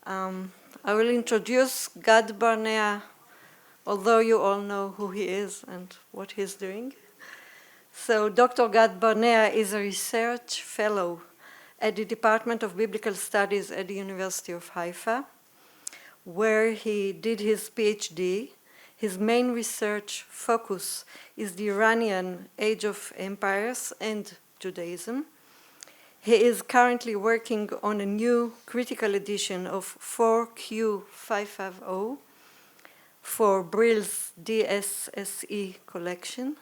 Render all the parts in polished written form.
I will introduce Gad Barnea, although you all know who he is and what he's doing. So Dr. Gad Barnea is a research fellow at the Department of Biblical Studies at the University of Haifa, where he did his PhD. His main research focus is the Iranian Age of Empires and Judaism. He is currently working on a new critical edition of 4Q550 for Brill's DSSE collection.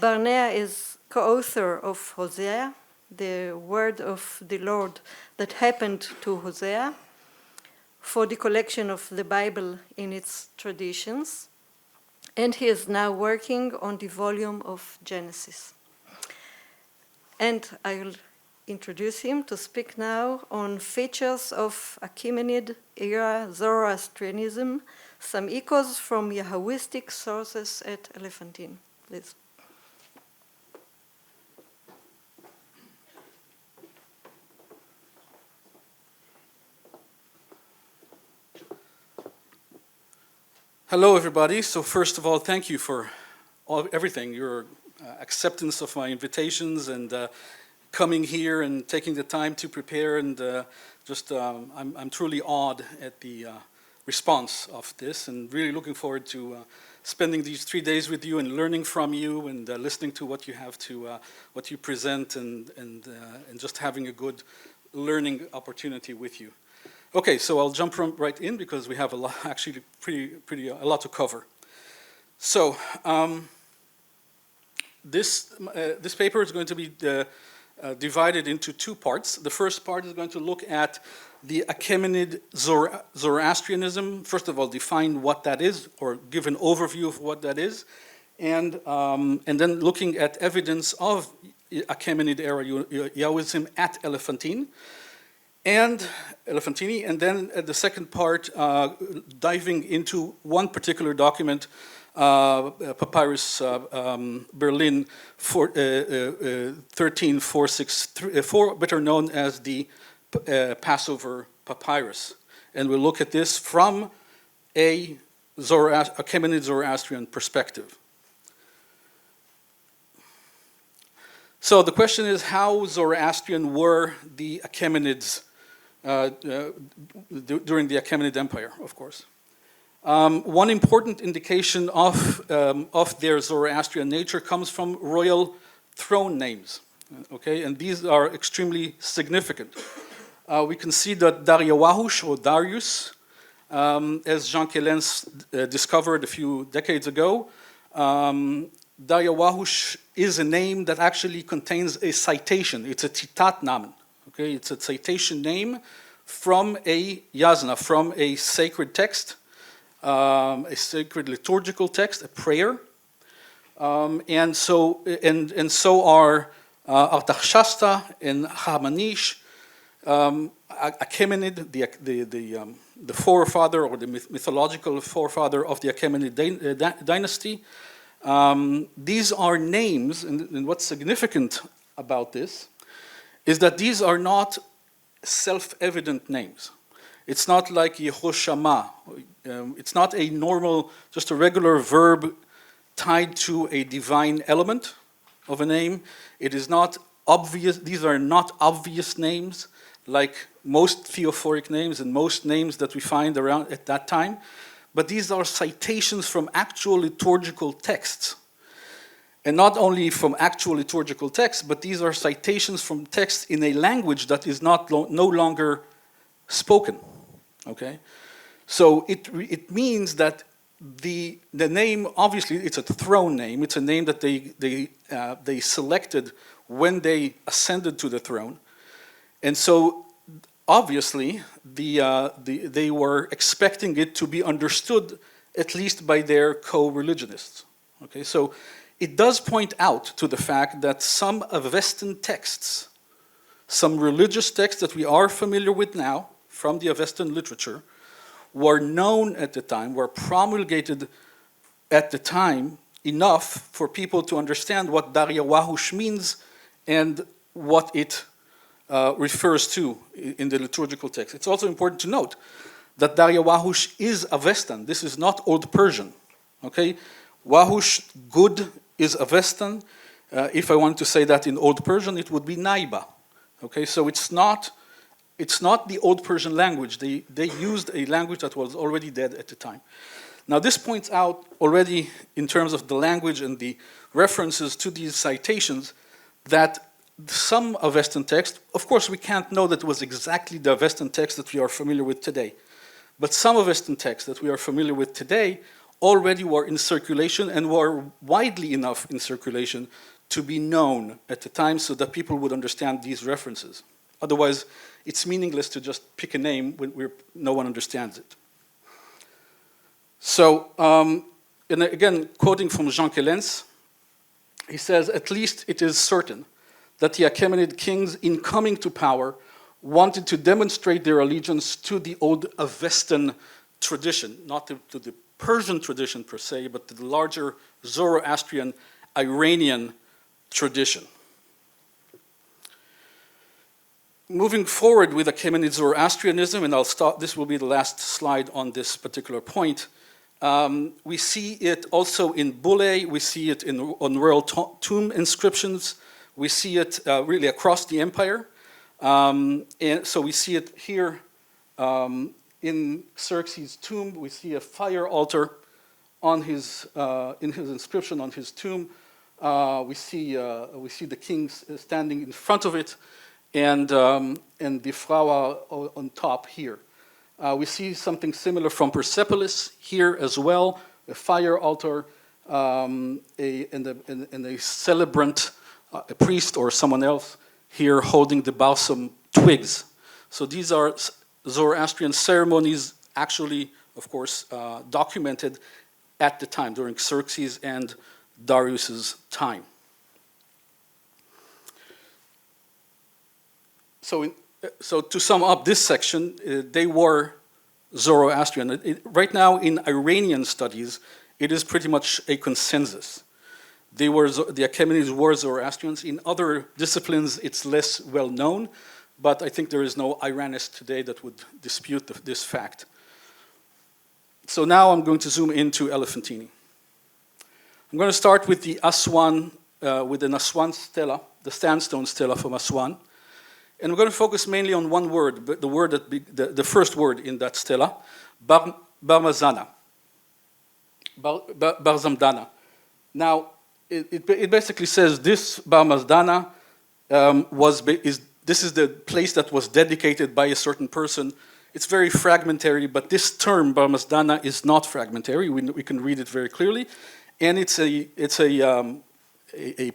Barnea is co-author of Hosea, the word of the Lord that happened to Hosea, for the collection of the Bible in its traditions, and he is now working on the volume of Genesis. And I will introduce him to speak now on features of Achaemenid-era Zoroastrianism, some echoes from Yahwistic sources at Elephantine. Please. Hello, everybody. So first of all, thank you for everything, your acceptance of my invitations and coming here and taking the time to prepare. And I'm truly awed at the response of this and really looking forward to spending these 3 days with you and learning from you and listening to what you have to, what you present and just having a good learning opportunity with you. Okay, so I'll jump right in because we have a lot, actually a lot to cover. So this paper is going to be divided into 2 parts. The first part is going to look at the Achaemenid Zoroastrianism. First of all, define what that is, or give an overview of what that is, and then looking at evidence of Achaemenid-era Yahwism at Elephantine. And then at the second part, diving into one particular document, Papyrus Berlin 13464, better known as the Passover Papyrus. And we'll look at this from a Achaemenid Zoroastrian perspective. So the question is, how Zoroastrian were the Achaemenids during the Achaemenid Empire, of course. One important indication of their Zoroastrian nature comes from royal throne names, okay, and these are extremely significant. We can see that Daryawahush, or Darius, as Jean Quélens discovered a few decades ago, Daryawahush is a name that actually contains a citation. It's a titat namen. Okay, it's a citation name from a yasna, from a sacred text, a sacred liturgical text, a prayer, and so are Artaxasta and Hamanish, Achaemenid, the forefather or the mythological forefather of the Achaemenid dynasty. These are names, and what's significant about this is that these are not self-evident names. It's not like Yehoshama. It's not a normal, just a regular verb tied to a divine element of a name. It is not obvious. These are not obvious names like most theophoric names and most names that we find around at that time. But these are citations from actual liturgical texts. And not only from actual liturgical texts, but these are citations from texts in a language that is no longer spoken. Okay, so it means that the name, obviously, it's a throne name. It's a name that they selected when they ascended to the throne, and so obviously they were expecting it to be understood at least by their co-religionists. Okay, so it does point out to the fact that some Avestan texts, some religious texts that we are familiar with now from the Avestan literature, were known at the time, were promulgated at the time enough for people to understand what Daryawahush means and what it refers to in the liturgical text. It's also important to note that Darya Wahush is Avestan. This is not Old Persian. Okay, Wahush Good is Avestan. If I want to say that in Old Persian, it would be Naiba. Okay, so it's not the Old Persian language. They used a language that was already dead at the time. Now this points out already in terms of the language and the references to these citations that some Avestan text, of course we can't know that it was exactly the Avestan text that we are familiar with today, but some Avestan texts that we are familiar with today already were in circulation and were widely enough in circulation to be known at the time so that people would understand these references. Otherwise, it's meaningless to just pick a name when no one understands it. So, and again, quoting from Jean Quellens, he says, at least it is certain that the Achaemenid kings, in coming to power, wanted to demonstrate their allegiance to the old Avestan tradition, not to the Persian tradition per se, but to the larger Zoroastrian, Iranian tradition. Moving forward with Achaemenid Zoroastrianism, and I'll start, this will be the last slide on this particular point. We see it also in bullae, we see it on royal tomb inscriptions, we see it really across the empire. And so we see it here in Xerxes' tomb. We see a fire altar on his, in his inscription on his tomb. We see the king standing in front of it, and the Fraua on top here. We see something similar from Persepolis here as well, a fire altar, and a celebrant, a priest or someone else here holding the balsam twigs. So these are Zoroastrian ceremonies actually, of course, documented at the time during Xerxes and Darius's time. So to sum up this section, they were Zoroastrian. Right now in Iranian studies, it is pretty much a consensus. The Achaemenids were Zoroastrians. In other disciplines, it's less well known, but I think there is no Iranist today that would dispute this fact. So now I'm going to zoom into Elephantine. I'm going to start with the Aswan, with an Aswan Stela, the sandstone stela from Aswan. And we're going to focus mainly on one word, but the first word in that stela, Barmazana, Barzamdana. Now, it basically says this Barmazdana this is the place that was dedicated by a certain person. It's very fragmentary, but this term Barmazdana is not fragmentary. We can read it very clearly, and it's a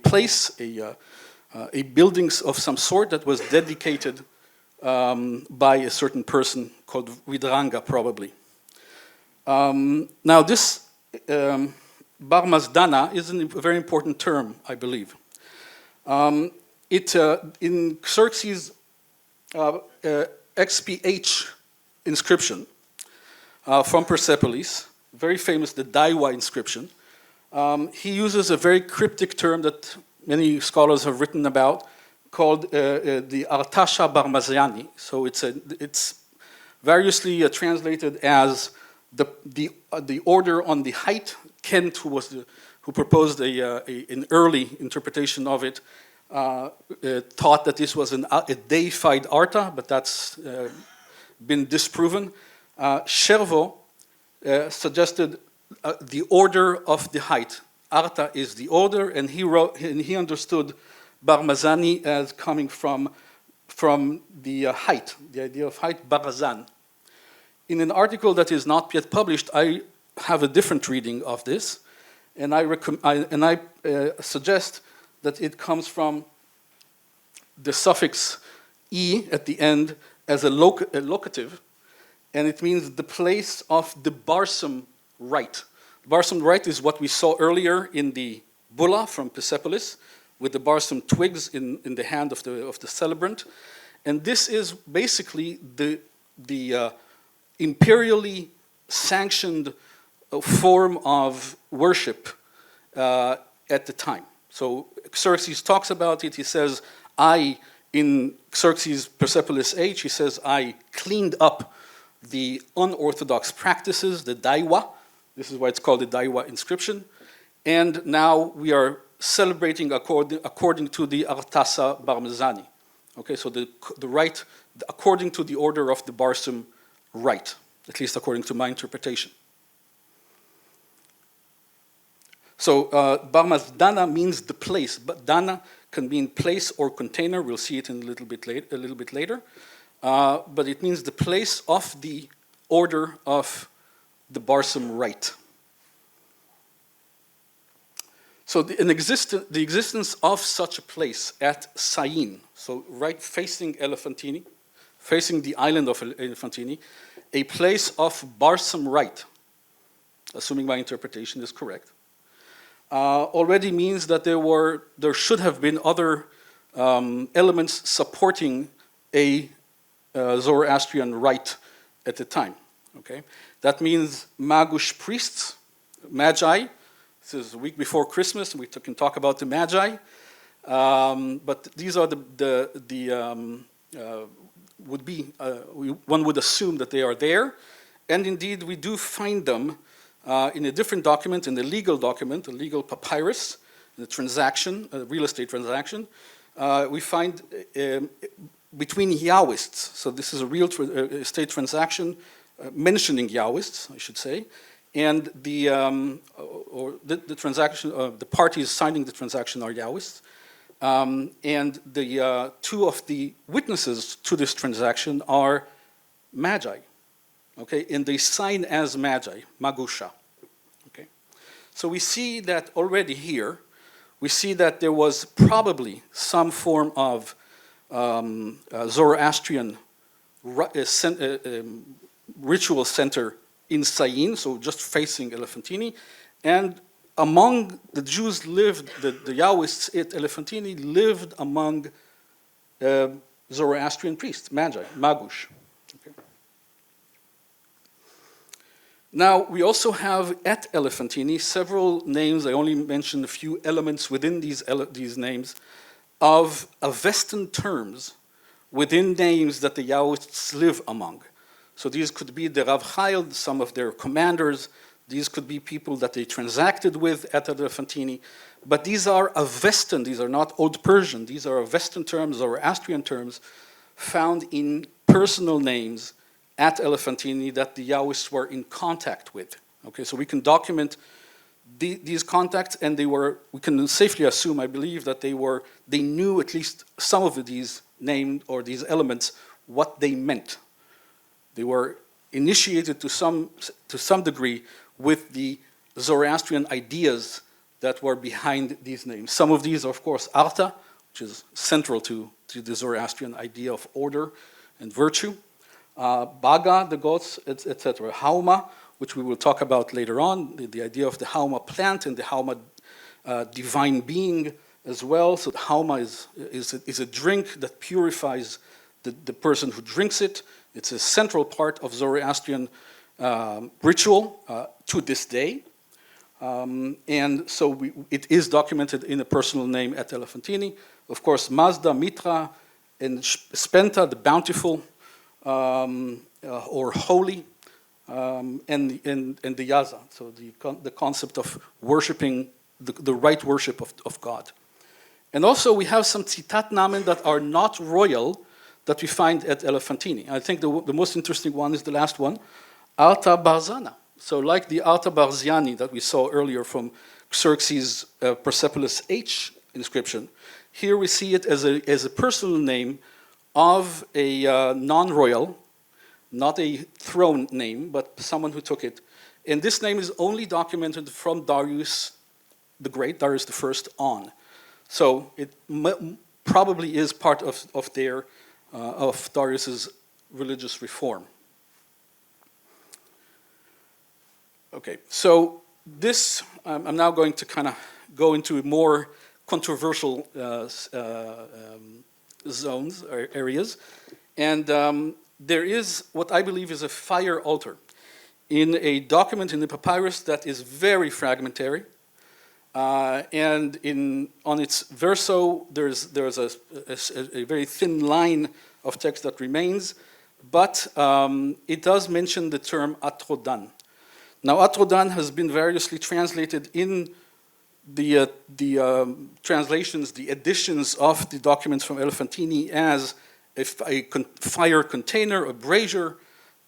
place, a building of some sort that was dedicated by a certain person called Vidranga, probably. Now this Barmazdana is a very important term, I believe. In Xerxes' XPH inscription from Persepolis, very famous, the Daiwa inscription, he uses a very cryptic term that many scholars have written about, called the Artasha Barmaziani. So it's variously translated as the order on the height. Kent, who proposed an early interpretation of it, thought that this was a deified Arta, but that's been disproven. Chervo suggested the order of the height. Arta is the order, and he understood Barmazani as coming from the height, the idea of height, Barazan. In an article that is not yet published, I have a different reading of this, and I suggest that it comes from the suffix "e" at the end as a locative, and it means the place of the barsum rite. Barsum rite is what we saw earlier in the bulla from Persepolis, with the barsum twigs in the hand of the celebrant, and this is basically the imperially sanctioned form of worship at the time. So Xerxes talks about it. He says, I in Xerxes Persepolis H, he says, I cleaned up the unorthodox practices, the daiwa. This is why it's called the daiwa inscription. And now we are celebrating according to the Artasa Barmezani. Okay, so the rite, according to the order of the Barsum rite, at least according to my interpretation. So Barmazdana means the place, but dana can mean place or container. We'll see it in a little bit later. But it means the place of the order of the Barsum rite. So the existence of such a place at Syene, so right facing Elephantine, facing the island of Elephantine, a place of Barsum rite, assuming my interpretation is correct, already means that there should have been other elements supporting a Zoroastrian rite at the time. Okay, that means Magush priests, magi. This is a week before Christmas. We can talk about the magi, but these are one would assume that they are there, and indeed we do find them in a different document, in a legal document, a legal papyrus, in a transaction, a real estate transaction. We find between Yahwists, so this is a real estate transaction mentioning Yahwists, I should say, and the transaction, the parties signing the transaction are Yahwists, and the two of the witnesses to this transaction are magi, okay, and they sign as magi, magusha, okay. So we see that already here, we see that there was probably some form of Zoroastrian ritual center in Syene, so just facing Elephantine, and among the Jews lived, the Yahwists at Elephantine lived among Zoroastrian priests, magi, magush. Okay. Now, we also have at Elephantine several names, I only mentioned a few elements within these names, of Avestan terms within names that the Yahwists live among. So these could be the Rav Chayil, some of their commanders. These could be people that they transacted with at Elephantine. But these are Avestan, these are not Old Persian. These are Avestan terms or Zoroastrian terms found in personal names at Elephantine that the Yahwists were in contact with. Okay, so we can document these contacts, and we can safely assume, I believe, that they knew at least some of these names or these elements, what they meant. They were initiated to some degree with the Zoroastrian ideas that were behind these names. Some of these are, of course, Arta, which is central to the Zoroastrian idea of order and virtue. Baga, the gods, etc. Hama, which we will talk about later on, the idea of the Hama plant and the Hama divine being as well. So the Hama is a drink that purifies the person who drinks it. It's a central part of Zoroastrian ritual to this day. And so it is documented in a personal name at Elephantine. Of course, Mazda, Mitra, and Spenta, the bountiful or holy, and the Yaza, so the concept of worshiping, the right worship of God. And also we have some Tzitat Namen that are not royal that we find at Elephantine. I think the most interesting one is the last one, Arta Barzana. So like the Arta Barziani that we saw earlier from Xerxes Persepolis H inscription, here we see it as a personal name of a non-royal, not a throne name, but someone who took it. And this name is only documented from Darius the Great, Darius the First on. So it probably is part of Darius's religious reform. Okay, so this, I'm now going to kind of go into more controversial zones or areas. And there is what I believe is a fire altar in a document in the papyrus that is very fragmentary. And on its verso, there's a very thin line of text that remains, but it does mention the term atrodan. Now, atrodan has been variously translated in the translations, the editions of the documents from Elephantine as a fire container, a brazier,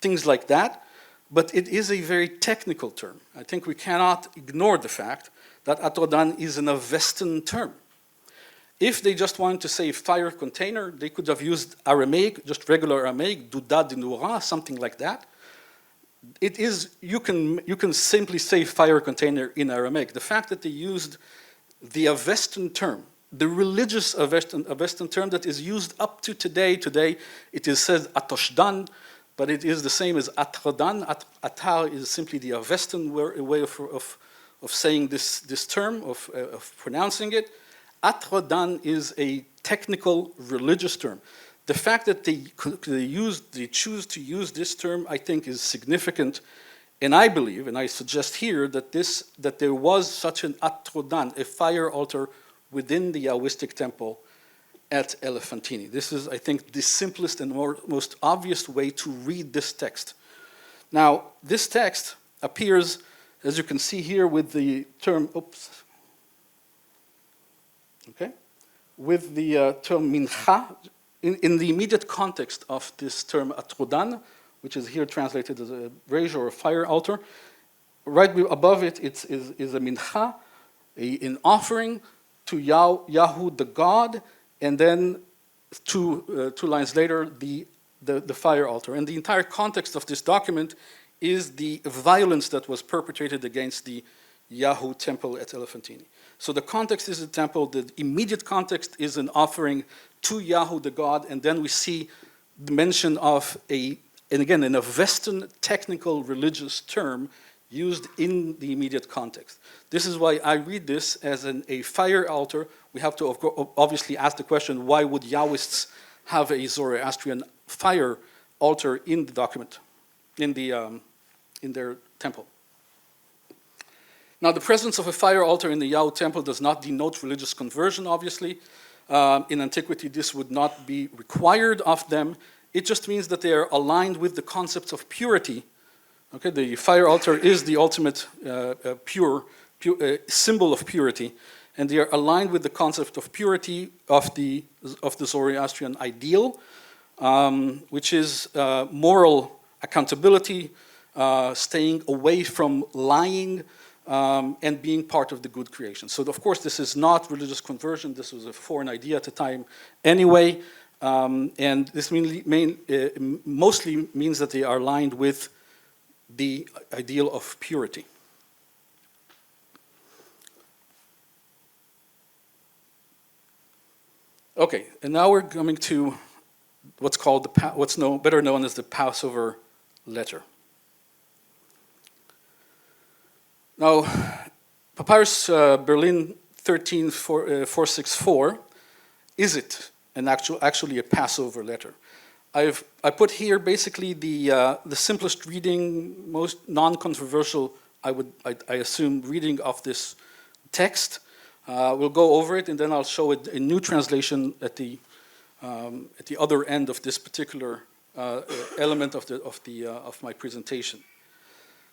things like that. But it is a very technical term. I think we cannot ignore the fact that atrodan is an Avestan term. If they just wanted to say fire container, they could have used Aramaic, just regular Aramaic, dudad nura, something like that. It is, you can simply say fire container in Aramaic. The fact that they used the Avestan term, the religious Avestan term that is used up to today it is said atoshdan, but it is the same as atrodan. Atar is simply the Avestan way of saying this term, of pronouncing it. Atrodan is a technical religious term. The fact that they choose to use this term, I think, is significant, and I believe, and I suggest here, that there was such an atrodan, a fire altar within the Yahwistic temple at Elephantine. This is, I think, the simplest and most obvious way to read this text. Now, this text appears, as you can see here, with the term, with the term mincha. In the immediate context of this term atrodan, which is here translated as a brazier or a fire altar, right above it is a mincha, an offering to Yahu the God, and then two lines later, the fire altar. And the entire context of this document is the violence that was perpetrated against the Yahu temple at Elephantine. So the context is the temple, the immediate context is an offering to Yahu the God, and then we see the mention of an Avestan technical religious term used in the immediate context. This is why I read this as a fire altar. We have to obviously ask the question, why would Yahwists have a Zoroastrian fire altar in the document, in their temple? Now, the presence of a fire altar in the Yahu temple does not denote religious conversion, obviously. In antiquity, this would not be required of them. It just means that they are aligned with the concepts of purity. Okay, the fire altar is the ultimate pure symbol of purity, and they are aligned with the concept of purity of the Zoroastrian ideal, which is moral accountability, staying away from lying, and being part of the good creation. So, of course, this is not religious conversion. This was a foreign idea at the time anyway. And this mostly means that they are aligned with the ideal of purity. Okay, and now we're coming to what's called better known as the Passover letter. Now, Papyrus Berlin 13464, is it actually a Passover letter? I put here basically the simplest reading, most non-controversial, I assume, reading of this text. We'll go over it, and then I'll show it a new translation at the other end of this particular element of my presentation.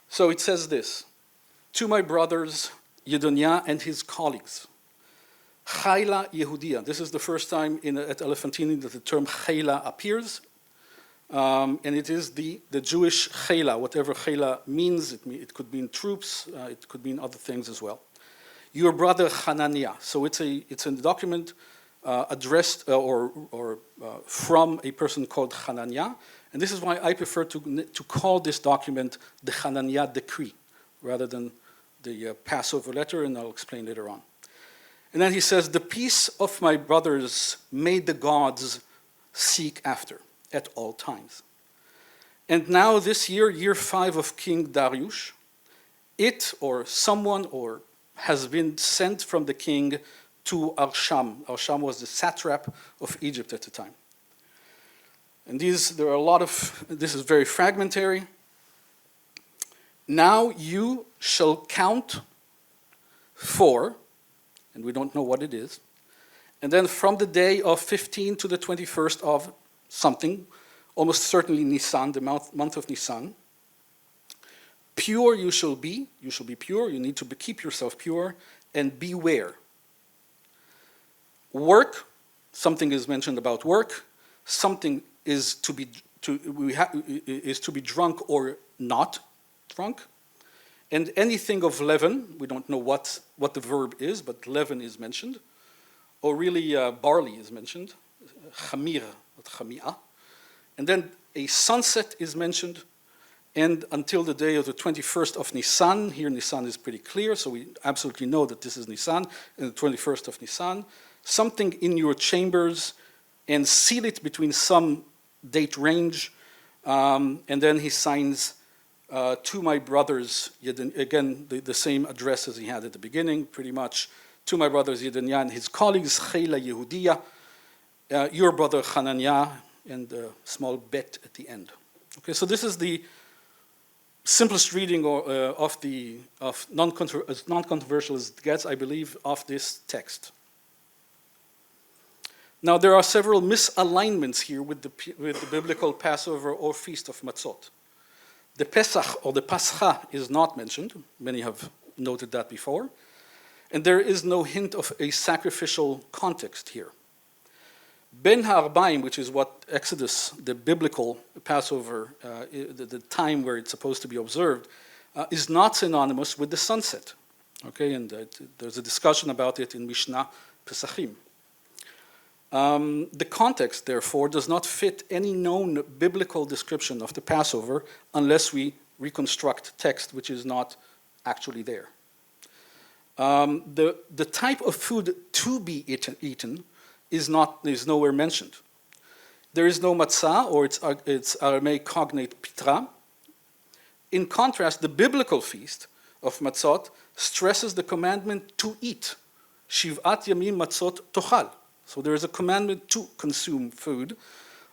So it says this: to my brothers, Yedonia and his colleagues, Chayla Yehudia. This is the first time at Elephantine that the term Chayla appears. And it is the Jewish Chayla, whatever Chayla means. It could mean troops, it could mean other things as well. Your brother Hananiah. So it's a document addressed from a person called Hananiah. And this is why I prefer to call this document the Hananiah Decree rather than the Passover letter, and I'll explain later on. And then he says, the peace of my brothers may the gods seek after at all times. And now this year, year 5 of King Darius, it or someone has been sent from the king to Arsham. Arsham was the satrap of Egypt at the time. And this is very fragmentary. Now you shall count 4, and we don't know what it is. And then from the day of 15 to the 21st of something, almost certainly Nisan, the month of Nisan. Pure you shall be pure, you need to keep yourself pure, and beware. Work, something is mentioned about work, something is to be drunk or not drunk, and anything of leaven, we don't know what the verb is, but leaven is mentioned, or really barley is mentioned, chamir, not chamia, and then a sunset is mentioned, and until the day of the 21st of Nisan. Here Nisan is pretty clear, so we absolutely know that this is Nisan, and the 21st of Nisan. Something in your chambers, and seal it between some date range, and then he signs to my brothers, again, the same address as he had at the beginning, pretty much, to my brothers Yedanya and his colleagues, Chela Yehudiya, your brother Hananiah, and a small bet at the end. Okay, so this is the simplest reading of non-controversial as it gets, I believe, of this text. Now, there are several misalignments here with the biblical Passover or Feast of Matzot. The Pesach or the Pascha is not mentioned. Many have noted that before. And there is no hint of a sacrificial context here. Ben Ha'arbaim, which is what Exodus, the biblical Passover, the time where it's supposed to be observed, is not synonymous with the sunset. Okay, and there's a discussion about it in Mishnah Pesachim. The context, therefore, does not fit any known biblical description of the Passover unless we reconstruct text which is not actually there. The type of food to be eaten is nowhere mentioned. There is no matzah, or its Aramaic cognate pitra. In contrast, the biblical feast of matzot stresses the commandment to eat. Shiv'at yamim matzot tochal. So there is a commandment to consume food,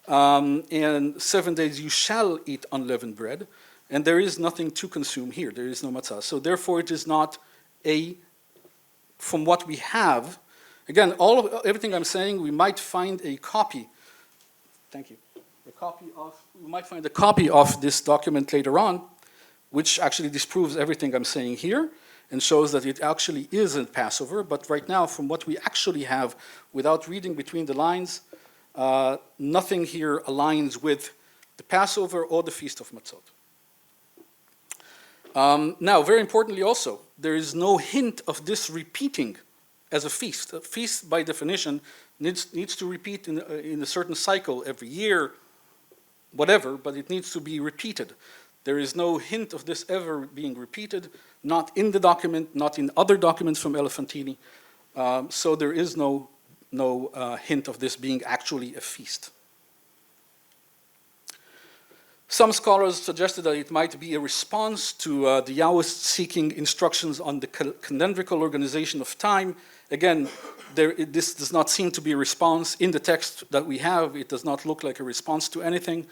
and 7 days you shall eat unleavened bread, and there is nothing to consume here. There is no matzah. So therefore, it is not from what we have. Again, everything I'm saying, we might find a copy. Thank you. We might find a copy of this document later on, which actually disproves everything I'm saying here and shows that it actually isn't Passover. But right now, from what we actually have, without reading between the lines, nothing here aligns with the Passover or the Feast of Matzot. Now, very importantly also, there is no hint of this repeating as a feast. A feast, by definition, needs to repeat in a certain cycle every year, whatever, but it needs to be repeated. There is no hint of this ever being repeated, not in the document, not in other documents from Elephantine. So there is no hint of this being actually a feast. Some scholars suggested that it might be a response to the Yahwist seeking instructions on the calendrical organization of time. Again, this does not seem to be a response in the text that we have. It does not look like a response to anything,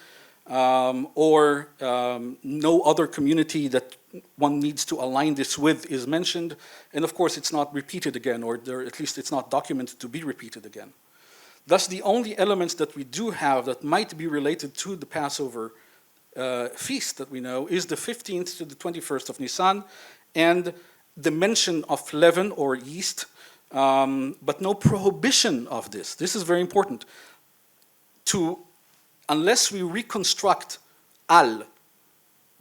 or no other community that one needs to align this with is mentioned. And of course, it's not repeated again, or at least it's not documented to be repeated again. Thus, the only elements that we do have that might be related to the Passover feast that we know is the 15th to the 21st of Nisan, and the mention of leaven or yeast, but no prohibition of this. This is very important. Unless we reconstruct al,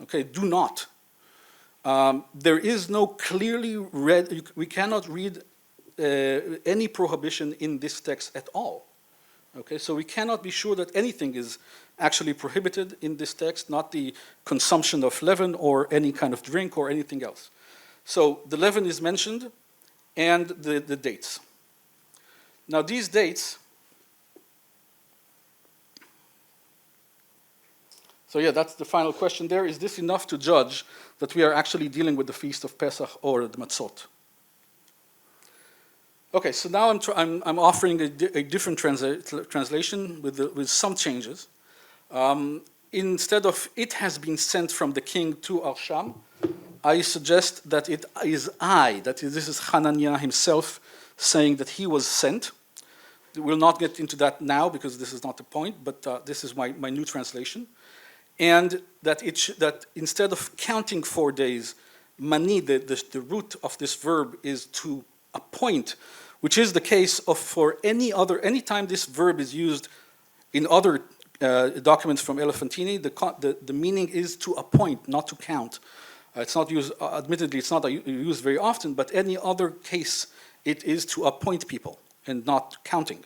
okay, do not. There is no clearly read, we cannot read any prohibition in this text at all. Okay, so we cannot be sure that anything is actually prohibited in this text, not the consumption of leaven or any kind of drink or anything else. So the leaven is mentioned and the dates. Now these dates, so yeah, that's the final question there. Is this enough to judge that we are actually dealing with the Feast of Pesach or the Matzot? Okay, so now I'm offering a different translation with some changes. Instead of "it has been sent from the king to Arsham," I suggest that it is this is Hananiah himself saying that he was sent. We'll not get into that now because this is not the point, but this is my new translation. And that, that instead of counting 4 days, mani, the root of this verb is to appoint, which is the case of for any time this verb is used in other documents from Elephantine, the meaning is to appoint, not to count. It's not used, admittedly, it's not used very often, but any other case, it is to appoint people and not counting.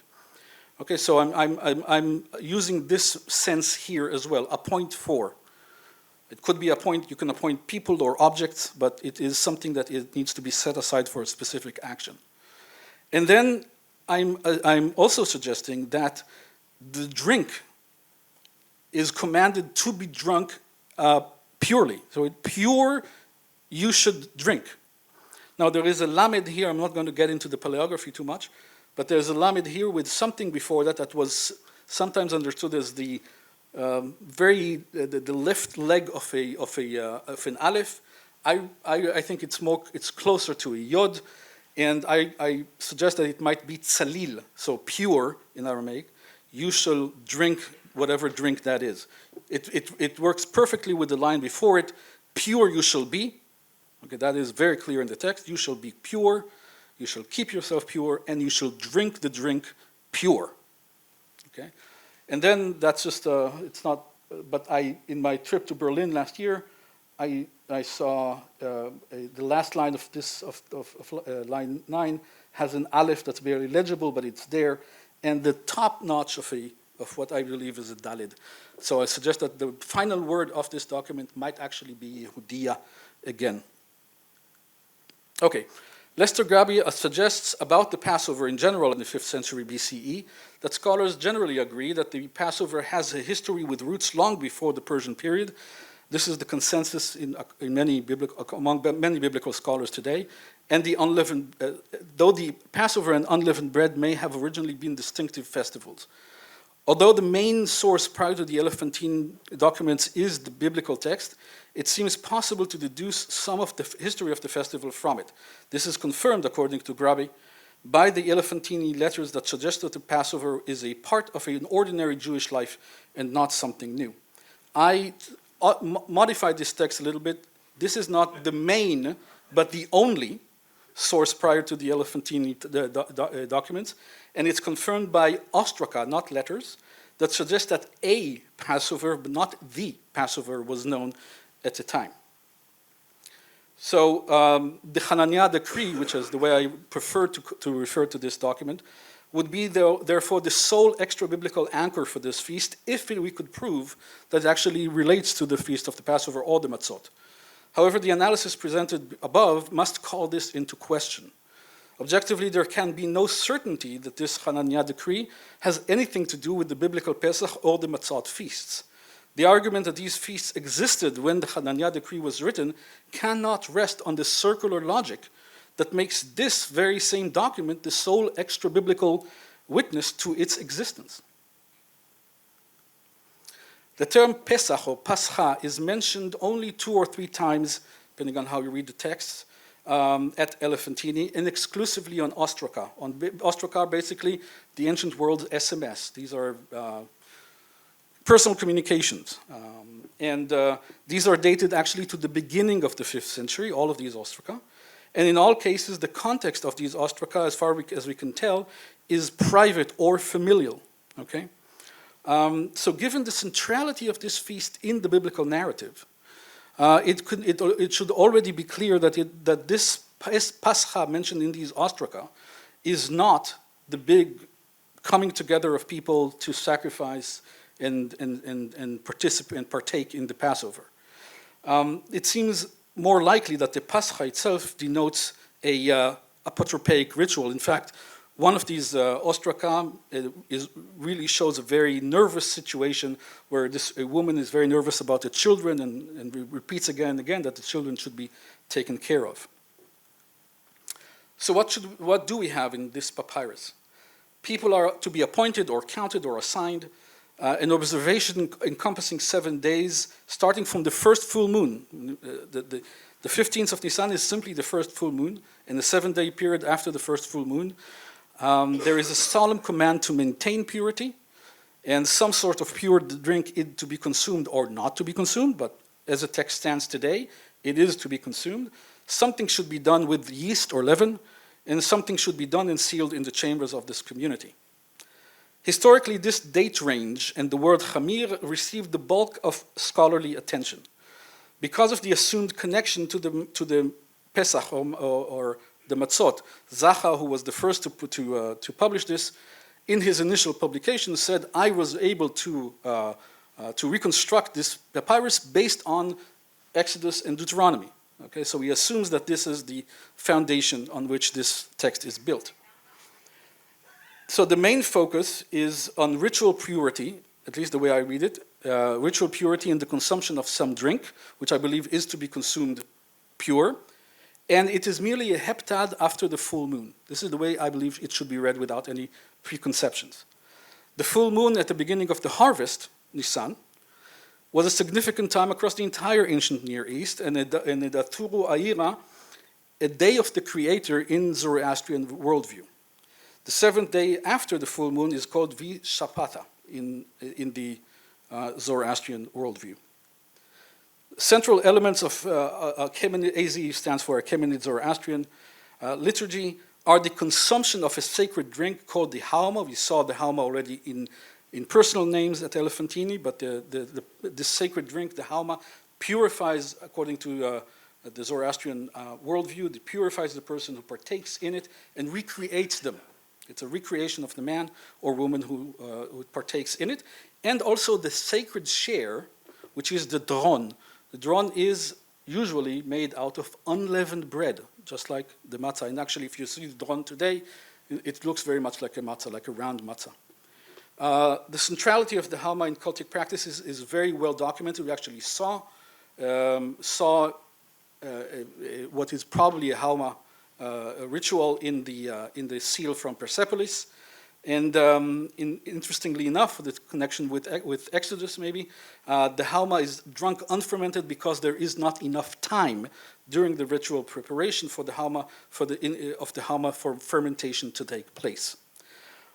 Okay, so I'm using this sense here as well, appoint for. It could be you can appoint people or objects, but it is something that it needs to be set aside for a specific action. And then I'm also suggesting that the drink is commanded to be drunk purely. So pure, you should drink. Now there is a lamed here, I'm not going to get into the paleography too much, but there's a lamed here with something before that was sometimes understood as the the left leg of an aleph. I think it's closer to a yod, and I suggest that it might be tsalil, so pure in Aramaic. You shall drink whatever drink that is. It works perfectly with the line before it, pure you shall be. Okay, that is very clear in the text. You shall be pure, you shall keep yourself pure, and you shall drink the drink pure. Okay, and then that's just it's not. But in my trip to Berlin last year, I saw the last line of this of line 9 has an aleph that's barely legible, but it's there, and the top notch of what I believe is a dalid. So I suggest that the final word of this document might actually be Yehudiya again. Okay, Lester Graby suggests about the Passover in general in the 5th century BCE that scholars generally agree that the Passover has a history with roots long before the Persian period. This is the consensus among many biblical scholars today. And the unleavened, though the Passover and unleavened bread may have originally been distinctive festivals. Although the main source prior to the Elephantine documents is the biblical text, it seems possible to deduce some of the history of the festival from it. This is confirmed, according to Graby, by the Elephantine letters that suggest that the Passover is a part of an ordinary Jewish life and not something new. I modified this text a little bit. This is not the main, but the only source prior to the Elephantine documents, and it's confirmed by ostraca, not letters, that suggest that a Passover, but not the Passover, was known at the time. So the Hananiah decree, which is the way I prefer to refer to this document, would be therefore the sole extra-biblical anchor for this feast if we could prove that it actually relates to the feast of the Passover or the Matzot. However, the analysis presented above must call this into question. Objectively, there can be no certainty that this Hananiah decree has anything to do with the biblical Pesach or the Matzot feasts. The argument that these feasts existed when the Hananiah decree was written cannot rest on the circular logic that makes this very same document the sole extra-biblical witness to its existence. The term Pesach or Pascha is mentioned only 2 or 3 times, depending on how you read the texts, at Elephantine, and exclusively on ostraca. Ostraca are basically the ancient world's SMS. These are personal communications. These are dated actually to the beginning of the 5th century, all of these ostraca. And in all cases, the context of these ostraca, as far as we can tell, is private or familial. Okay? So given the centrality of this feast in the biblical narrative, it should already be clear that this Pascha mentioned in these ostraca is not the big coming together of people to sacrifice and participate and partake in the Passover. It seems more likely that the Pascha itself denotes a apotropaic ritual. In fact, one of these ostraca really shows a very nervous situation where a woman is very nervous about the children and repeats again and again that the children should be taken care of. So what do we have in this papyrus? People are to be appointed or counted or assigned. an observation encompassing 7 days, starting from the first full moon. The 15th of Nisan is simply the first full moon, and the 7-day period after the first full moon. There is a solemn command to maintain purity, and some sort of pure drink is to be consumed or not to be consumed, but as the text stands today, it is to be consumed. Something should be done with yeast or leaven, and something should be done and sealed in the chambers of this community. Historically, this date range and the word Chamir received the bulk of scholarly attention. Because of the assumed connection to the Pesach or the Matzot, Zacha, who was the first to publish this, in his initial publication said, I was able to reconstruct this papyrus based on Exodus and Deuteronomy. Okay, so he assumes that this is the foundation on which this text is built. So the main focus is on ritual purity, at least the way I read it, ritual purity in the consumption of some drink, which I believe is to be consumed pure, and it is merely a heptad after the full moon. This is the way I believe it should be read without any preconceptions. The full moon at the beginning of the harvest, Nisan, was a significant time across the entire ancient Near East, and in the Turu Aira, a day of the Creator in Zoroastrian worldview. The 7th day after the full moon is called Vi Shapata in the Zoroastrian worldview. Central elements of Achaemenid, AZ stands for Achaemenid Zoroastrian liturgy, are the consumption of a sacred drink called the Hama. We saw the Hama already in personal names at Elephantine, but the sacred drink, the Hama, purifies, according to the Zoroastrian worldview, it purifies the person who partakes in it and recreates them. It's a recreation of the man or woman who partakes in it. And also the sacred share, which is the dron. The dron is usually made out of unleavened bread, just like the matzah. And actually, if you see the dron today, it looks very much like a matzah, like a round matzah. The centrality of the Hama in cultic practices is very well documented. We actually saw what is probably a Hama ritual in the seal from Persepolis, and interestingly enough, the connection with Exodus maybe, the Hama is drunk unfermented because there is not enough time during the ritual preparation for the Hama for fermentation to take place,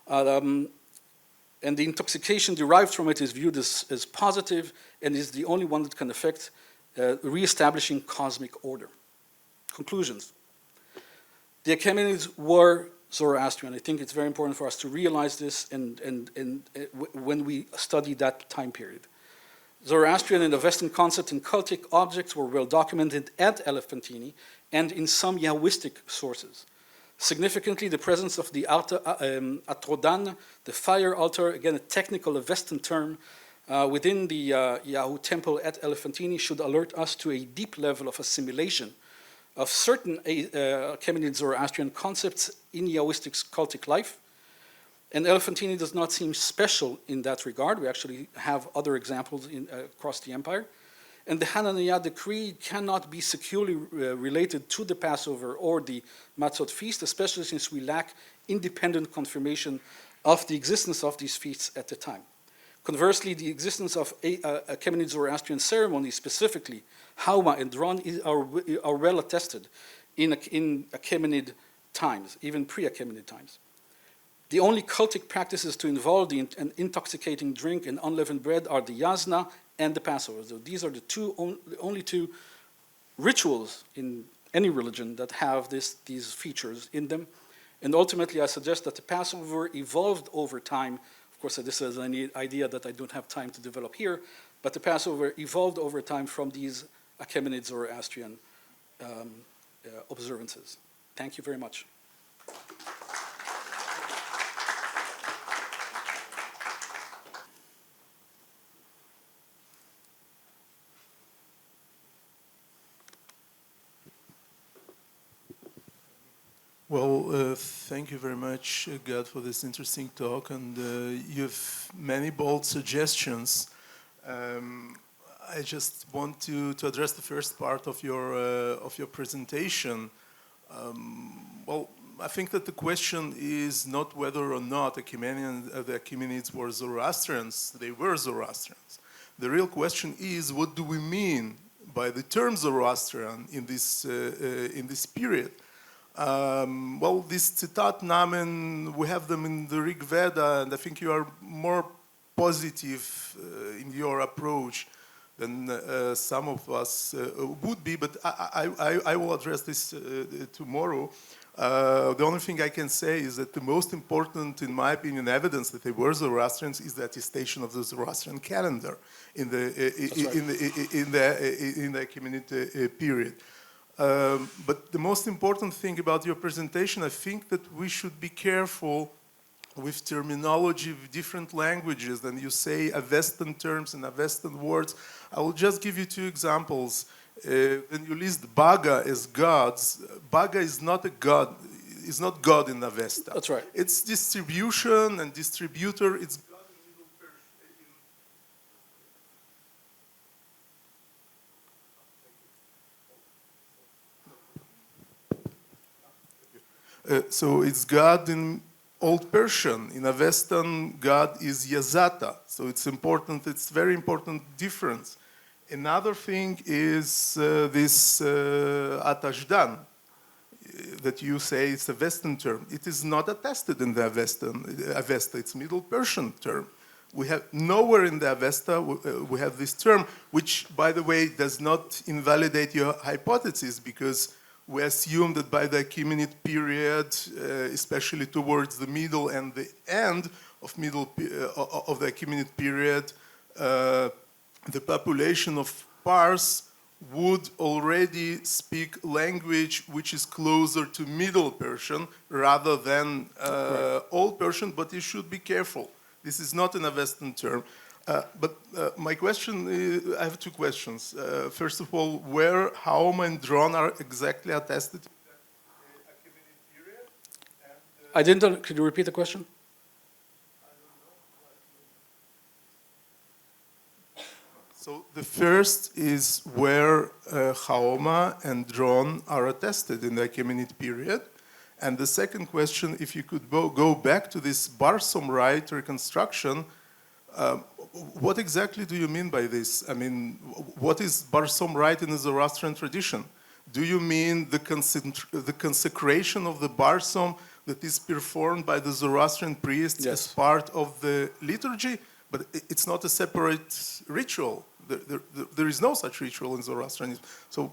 and the intoxication derived from it is viewed as positive and is the only one that can affect reestablishing cosmic order. Conclusions. The Achaemenids were Zoroastrian. I think it's very important for us to realize this when we study that time period. Zoroastrian and the Western concept in cultic objects were well documented at Elephantine and in some Yahwistic sources. Significantly, the presence of the Atrodan, the fire altar, again a technical, a Western term, within the Yahoo temple at Elephantine should alert us to a deep level of assimilation of certain Achaemenid Zoroastrian concepts in Yahwistic's cultic life. And Elephantine does not seem special in that regard. We actually have other examples across the empire. And the Hananiah decree cannot be securely related to the Passover or the Matzot feast, especially since we lack independent confirmation of the existence of these feasts at the time. Conversely, the existence of Achaemenid Zoroastrian ceremonies, specifically Hama and Dron, are well attested in Achaemenid times, even pre-Achaemenid times. The only cultic practices to involve an intoxicating drink and unleavened bread are the Yazna and the Passover. So these are the only two rituals in any religion that have these features in them. And ultimately, I suggest that the Passover evolved over time. Of course, this is an idea that I don't have time to develop here, but the Passover evolved over time from these Achaemenid Zoroastrian observances. Thank you very much. Well, thank you very much, Gad, for this interesting talk, and you have many bold suggestions. I just want to address the first part of your presentation. Well, I think that the question is not whether or not the Achaemenids were Zoroastrians. They were Zoroastrians. The real question is, what do we mean by the term Zoroastrian in this period? Well, this Citat Namen, we have them in the Rig Veda, and I think you are more positive in your approach than some of us would be, but I will address this tomorrow. The only thing I can say is that the most important, in my opinion, evidence that they were Zoroastrians is the attestation of the Zoroastrian calendar in the Achaemenid period. But the most important thing about your presentation, I think that we should be careful with terminology of different languages. Then you say Avestan terms and Avestan words. I will just give you two examples. When you list Baga as gods, Baga is not a god, is not God in Avesta. That's right. It's distribution and distributor. It's God in Middle Persian. So it's God in Old Persian. In Avestan, God is Yazata. So it's important. It's very important difference. Another thing is this Atashdan, that you say it's a Western term. It is not attested in the Avesta. It's Middle Persian term. We have nowhere in the Avesta we have this term, which, by the way, does not invalidate your hypothesis, because we assume that by the Achaemenid period, especially towards the middle and the end of the Achaemenid period, the population of Pars would already speak language which is closer to Middle Persian rather than Old Persian, but you should be careful. This is not an Avestan term. But my question is, I have two questions. First of all, where Hama and Dron are exactly attested to the Achaemenid period? And, I didn't, could you repeat the question? So the first is where Hama and Dron are attested in the Achaemenid period. And the second question, if you could go back to this Barsom rite reconstruction, what exactly do you mean by this? I mean, what is Barsom rite in the Zoroastrian tradition? Do you mean the consecration of the Barsom that is performed by the Zoroastrian priests as part of the liturgy? But it's not a separate ritual. There is no such ritual in Zoroastrianism. So,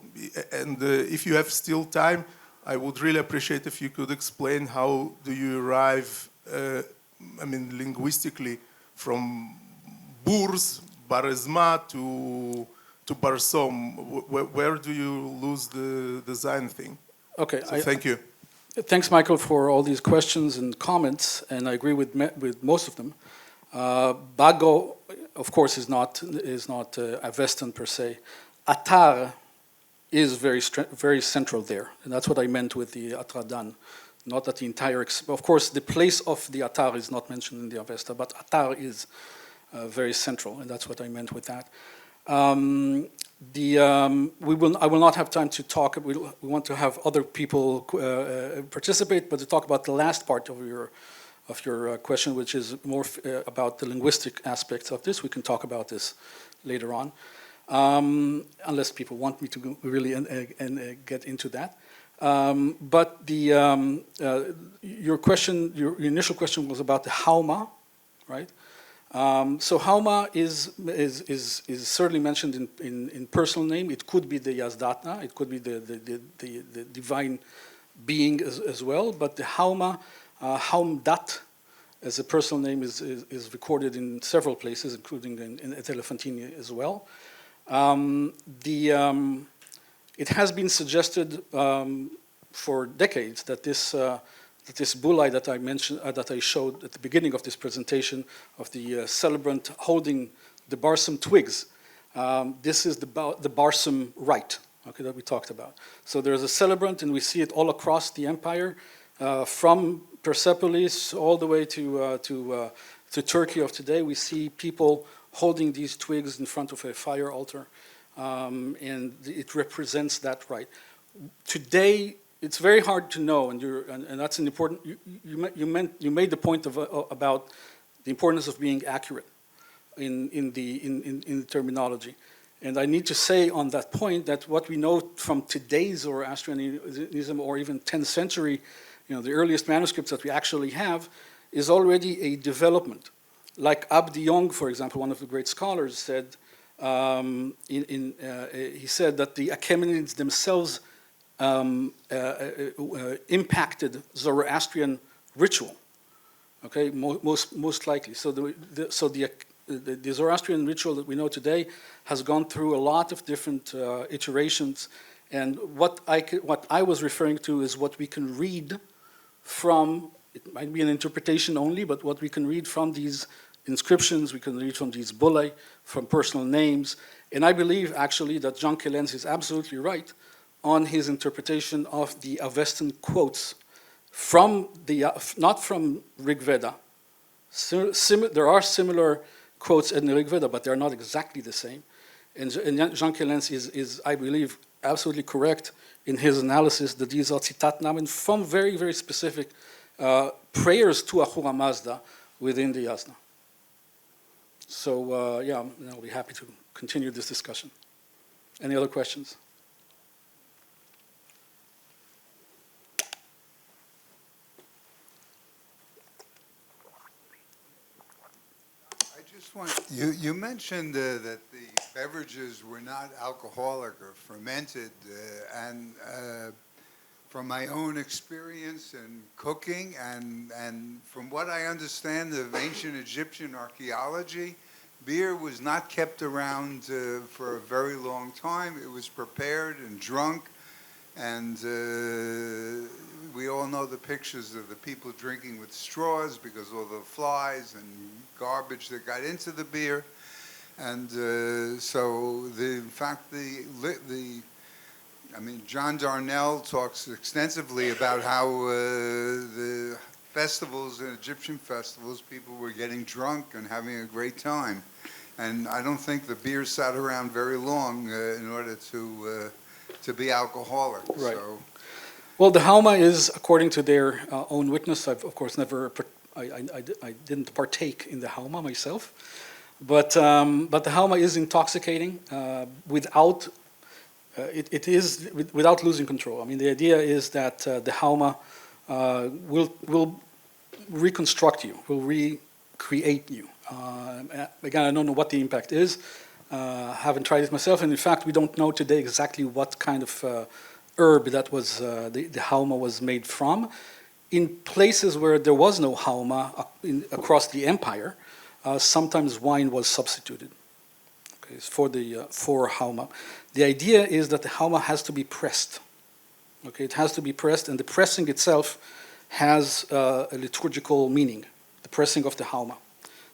and if you have still time, I would really appreciate if you could explain how do you arrive, I mean, linguistically from Burs, Baresma to Barsom. Where do you lose the design thing? Okay. So thank you. Thanks, Michael, for all these questions and comments, and I agree with most of them. Bago, of course, is not Avestan per se. Atar is very central there, and that's what I meant with the Atradan. Not that the entire, of course, the place of the Atar is not mentioned in the Avesta, but Atar is very central, and that's what I meant with that. I will not have time to talk. We want to have other people participate, but to talk about the last part of your question, which is more about the linguistic aspects of this. We can talk about this later on, unless people want me to go really get into that. But your initial question was about the Hama, right? So Hama is certainly mentioned in personal name. It could be the Yazdatna. It could be the divine being as well. But the Hama, Haumdat, as a personal name, is recorded in several places, including at Elephantine as well. It has been suggested for decades that this bullae that I mentioned, that I showed at the beginning of this presentation of the celebrant holding the Barsom twigs, this is the Barsom rite, okay, that we talked about. So there's a celebrant, and we see it all across the empire, from Persepolis all the way to Turkey of today. We see people holding these twigs in front of a fire altar, and it represents that rite. Today, it's very hard to know, and that's an important. You made the point about the importance of being accurate in the terminology, and I need to say on that point that what we know from today's Zoroastrianism, or even 10th century, the earliest manuscripts that we actually have, is already a development. Like Abdi Yong, for example, one of the great scholars, said. He said that the Achaemenids themselves impacted Zoroastrian ritual. Okay, most likely. So the Zoroastrian ritual that we know today has gone through a lot of different iterations, and what I was referring to is what we can read from. It might be an interpretation only, but what we can read from these inscriptions, we can read from these bullae, from personal names, and I believe actually that Jean Kellens is absolutely right on his interpretation of the Avestan quotes from not from Rig Veda. There are similar quotes in the Rig Veda, but they're not exactly the same. And Jean Kellens is, I believe, absolutely correct in his analysis that these are citat namen from very, very specific prayers to Ahura Mazda within the Yasna. So, yeah, I'll be happy to continue this discussion. Any other questions? I just want, you mentioned that the beverages were not alcoholic or fermented, and from my own experience in cooking and from what I understand of ancient Egyptian archaeology, beer was not kept around for a very long time. It was prepared and drunk, and we all know the pictures of the people drinking with straws because all the flies and garbage that got into the beer. And so, in fact, John Darnell talks extensively about how the festivals and Egyptian festivals, people were getting drunk and having a great time. And I don't think the beer sat around very long in order to be alcoholic. Right. So. Well, the Hama is, according to their own witness, I've of course never, I didn't partake in the Hama myself, but the Hama is intoxicating without. It is without losing control. I mean, the idea is that the Hama will reconstruct you, will recreate you. Again, I don't know what the impact is. Haven't tried it myself, and in fact, we don't know today exactly what kind of herb that was the Hama was made from. In places where there was no Hama across the empire, sometimes wine was substituted. Okay, for Hama. The idea is that the Hama has to be pressed. Okay, it has to be pressed, and the pressing itself has a liturgical meaning. The pressing of the Hama,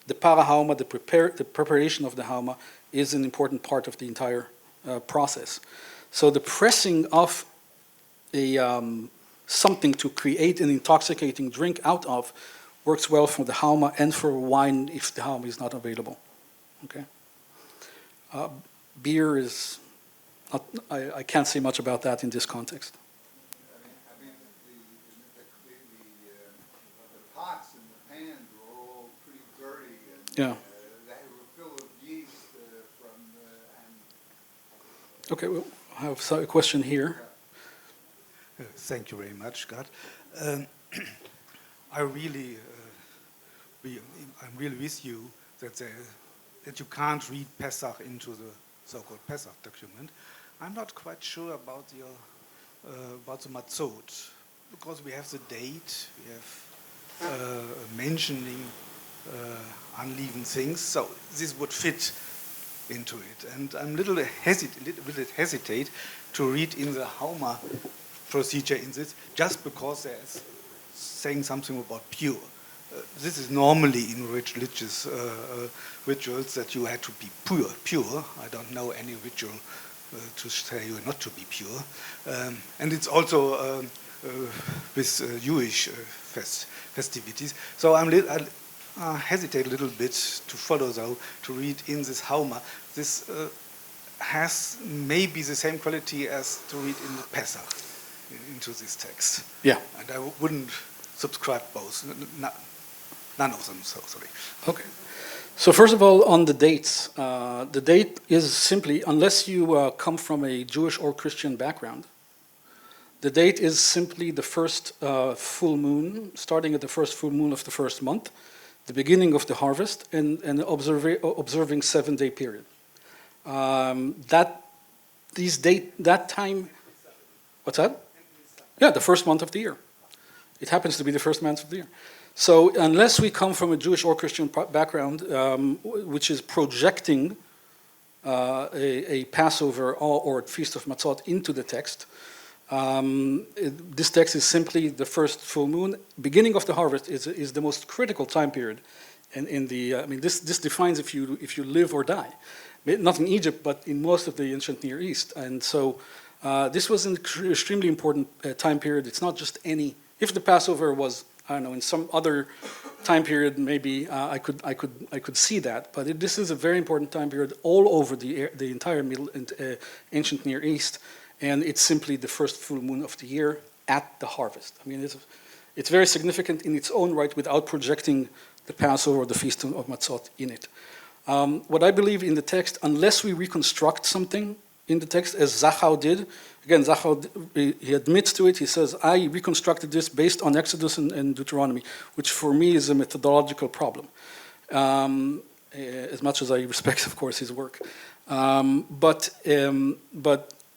the para Hama, the preparation of the Hama is an important part of the entire process. So the pressing of something to create an intoxicating drink out of works well for the Hama and for wine if the Hama is not available. Okay. Beer is not, I can't say much about that in this context. I mean the pots and the pans were all pretty dirty, and Yeah. they were filled with yeast from. Okay, well, I have a question here. Thank you very much, Scott. I'm really with you that you can't read Pesach into the so-called Pesach document. I'm not quite sure about the matzot, because we have the date, we have mentioning unleavened things, so this would fit into it. And I'm a little hesitate to read in the Hama procedure in this, just because there's saying something about pure. This is normally in religious rituals that you had to be pure. I don't know any ritual to say you not to be pure. And it's also with Jewish festivities. So I hesitate a little bit to follow, though, to read in this Hama. This has maybe the same quality as to read in the Pesach. into this text. Yeah. And I wouldn't subscribe both. None of them, so sorry. Okay. So first of all, on the dates, the date is simply, unless you come from a Jewish or Christian background, the date is simply the first full moon, starting at the first full moon of the first month, the beginning of the harvest, and observing 7-day period. That time, what's that? Yeah, the first month of the year. It happens to be the first month of the year. So unless we come from a Jewish or Christian background, which is projecting a Passover or a Feast of Matzot into the text, this text is simply the first full moon. Beginning of the harvest is the most critical time period. And this defines if you live or die. Not in Egypt, but in most of the ancient Near East. And so this was an extremely important time period. It's not just any. If the Passover was, I don't know, in some other time period, maybe I could see that. But this is a very important time period all over the entire ancient Near East, and it's simply the first full moon of the year at the harvest. I mean, it's very significant in its own right without projecting the Passover or the Feast of Matzot in it. What I believe in the text, unless we reconstruct something in the text, as Zachau did, again, Zachau, he admits to it, he says, I reconstructed this based on Exodus and Deuteronomy, which for me is a methodological problem, as much as I respect, of course, his work. But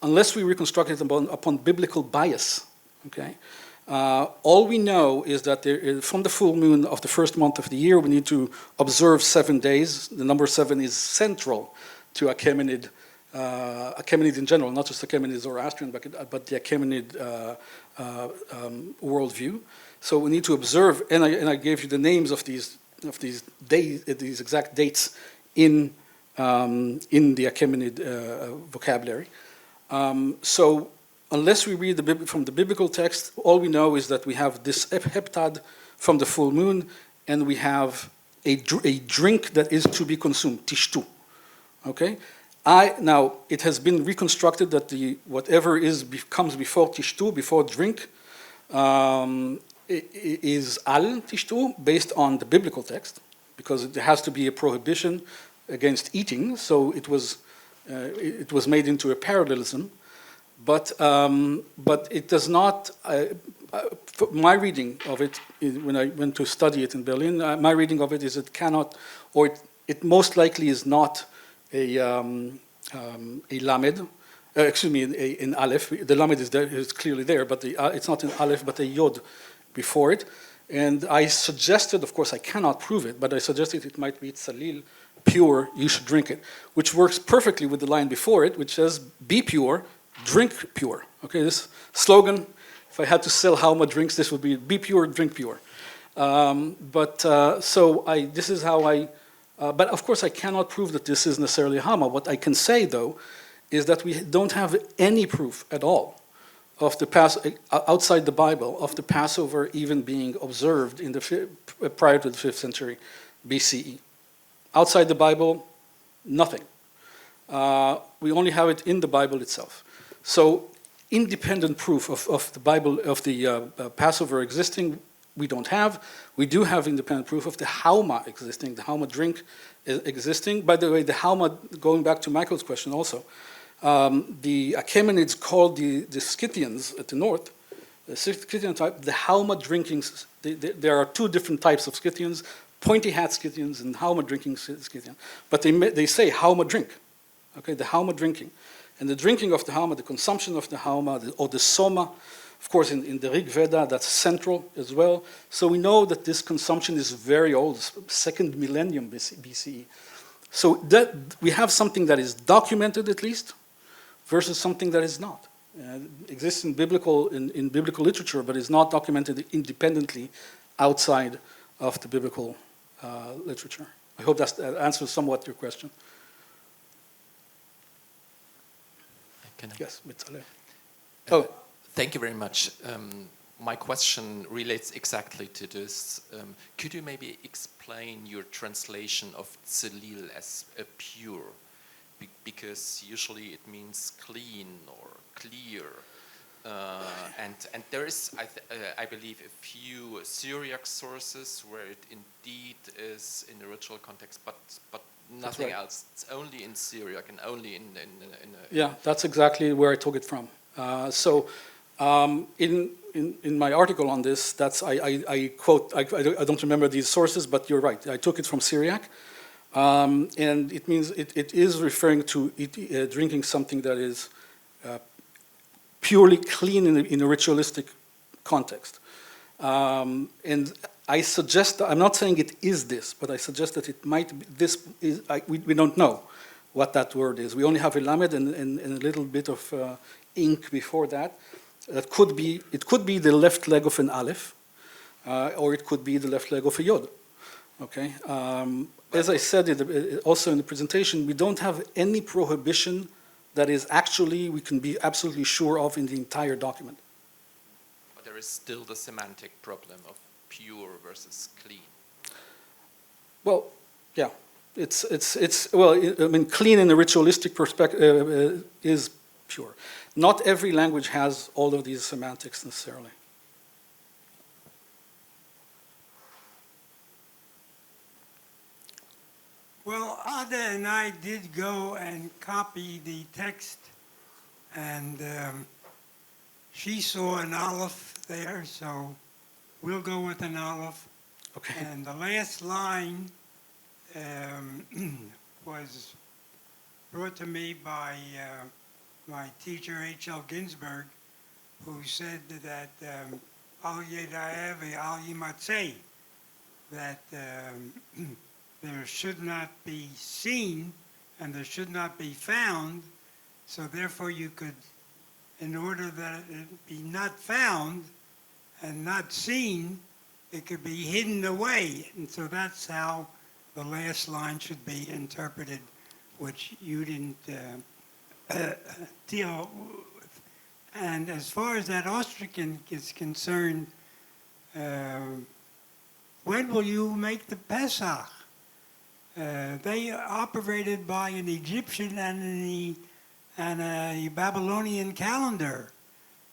unless we reconstruct it upon biblical bias, okay, all we know is that from the full moon of the first month of the year, we need to observe 7 days. The number 7 is central to Achaemenid in general, not just Achaemenid Zoroastrian, but the Achaemenid worldview. So we need to observe, and I gave you the names of these days, these exact dates in the Achaemenid vocabulary. So unless we read from the biblical text, all we know is that we have this heptad from the full moon, and we have a drink that is to be consumed, tishtu. Okay. Now it has been reconstructed that whatever comes before tishtu, before drink, is al tishtu, based on the biblical text, because there has to be a prohibition against eating. So it was made into a parallelism. But it does not. My reading of it, when I went to study it in Berlin, my reading of it is it cannot, or it most likely is not a lamed. An aleph. The lamed is clearly there, but it's not an aleph, but a yod before it. And I suggested, of course, I cannot prove it, but I suggested it might be tzalil, pure. You should drink it, which works perfectly with the line before it, which says, "Be pure." Drink pure. Okay, this slogan, if I had to sell Hama drinks, this would be pure, drink pure. This is how but of course I cannot prove that this is necessarily Hama. What I can say, though, is that we don't have any proof at all of the outside the Bible, of the Passover even being observed prior to the 5th century BCE. Outside the Bible, nothing. We only have it in the Bible itself. So independent proof of the Bible, of the Passover existing, we don't have. We do have independent proof of the Hama existing, the Hama drink existing. By the way, the Hama, going back to Michael's question also, the Achaemenids called the Scythians at the north, the Scythian type, the Hama drinking. There are 2 different types of Scythians, pointy hat Scythians and Hama drinking Scythian. But they say Hama drink, okay, the Hama drinking. And the drinking of the Hama, the consumption of the Hama, or the Soma, of course, in the Rig Veda, that's central as well. So we know that this consumption is very old, 2nd millennium BCE. So that we have something that is documented at least, versus something that is not. Exists in biblical literature, but is not documented independently outside of the biblical literature. I hope that answers somewhat your question. Yes, oh, thank you very much. My question relates exactly to this. Could you maybe explain your translation of tzalil as a pure? Because usually it means clean or clear. And there is, I believe, a few Syriac sources where it indeed is in the ritual context, but nothing right. else. It's only in Syriac and only in Yeah, that's exactly where I took it from. In my article on this, I quote, I don't remember these sources, but you're right. I took it from Syriac, and it means it is referring to drinking something that is purely clean in a ritualistic context. And I suggest, I'm not saying it is this, but I suggest that it might be, we don't know what that word is. We only have a lamed and a little bit of ink before that. It could be the left leg of an aleph, or it could be the left leg of a yod. Okay. As I said also in the presentation, we don't have any prohibition that is actually, we can be absolutely sure of in the entire document. But there is still the semantic problem of pure versus clean. Well, yeah, I mean, clean in a ritualistic perspective is pure. Not every language has all of these semantics necessarily. Well, Ada and I did go and copy the text, and she saw an aleph there, so we'll go with an aleph. Okay. And the last line was brought to me by my teacher, H.L. Ginsberg, who said that al yedaev al yimatzeh, that there should not be seen and there should not be found, so therefore you could, in order that it be not found and not seen, it could be hidden away. And so that's how the last line should be interpreted, which you didn't deal with. And as far as that ostracon is concerned, when will you make the Pesach? They operated by an Egyptian and a Babylonian calendar.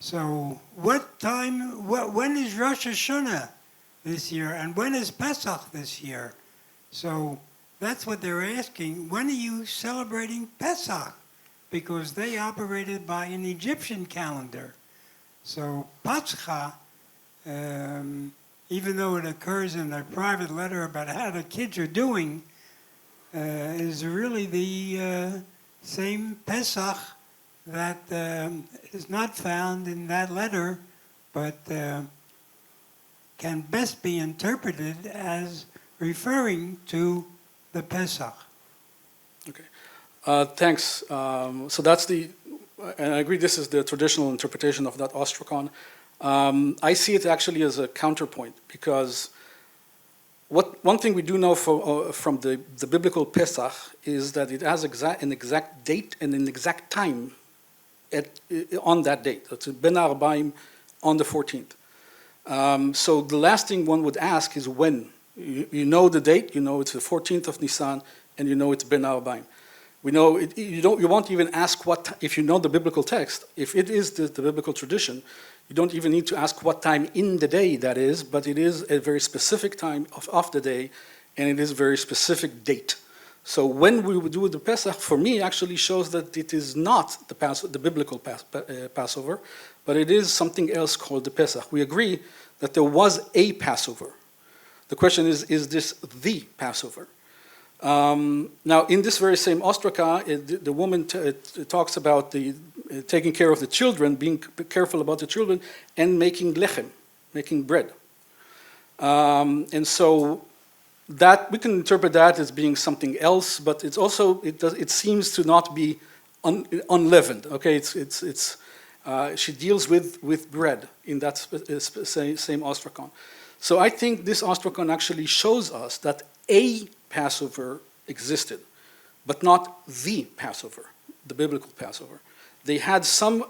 So what time, when is Rosh Hashanah this year, and when is Pesach this year? So that's what they're asking. When are you celebrating Pesach? Because they operated by an Egyptian calendar. So Pascha, even though it occurs in a private letter about how the kids are doing, is really the same Pesach that is not found in that letter, but can best be interpreted as referring to the Pesach. Okay, thanks. So that's and I agree this is the traditional interpretation of that ostrakon. I see it actually as a counterpoint, because one thing we do know from the biblical Pesach is that it has an exact date and an exact time on that date. It's Ben Arbaim on the 14th. So the last thing one would ask is when. You know the date, you know it's the 14th of Nisan, and you know it's Ben Arbaim. We know you won't even ask what, if you know the biblical text, if it is the biblical tradition, you don't even need to ask what time in the day that is, but it is a very specific time of the day, and it is a very specific date. So when we would do the Pesach, for me, actually shows that it is not the biblical Passover, but it is something else called the Pesach. We agree that there was a Passover. The question is this the Passover? Now, in this very same ostraka, the woman talks about taking care of the children, being careful about the children, and making lechem, making bread. And so that we can interpret that as being something else, but it's also it seems to not be unleavened. Okay, she deals with bread in that same ostrakon. So I think this ostrakon actually shows us that a Passover existed, but not the Passover, the biblical Passover. They had some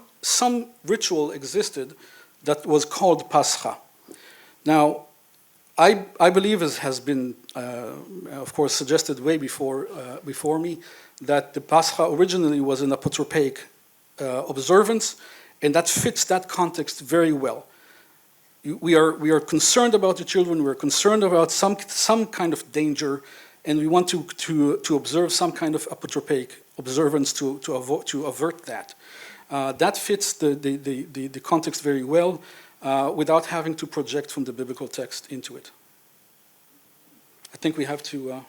ritual existed that was called Pascha. Now, I believe, as has been, of course, suggested way before me, that the Pascha originally was an apotropaic observance, And that fits that context very well. We are concerned about the children, we're concerned about some kind of danger, and we want to observe some kind of apotropaic observance to avert that. That fits the context very well without having to project from the biblical text into it. I think we have to,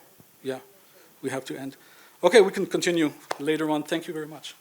we have to end. Okay, we can continue later on. Thank you very much.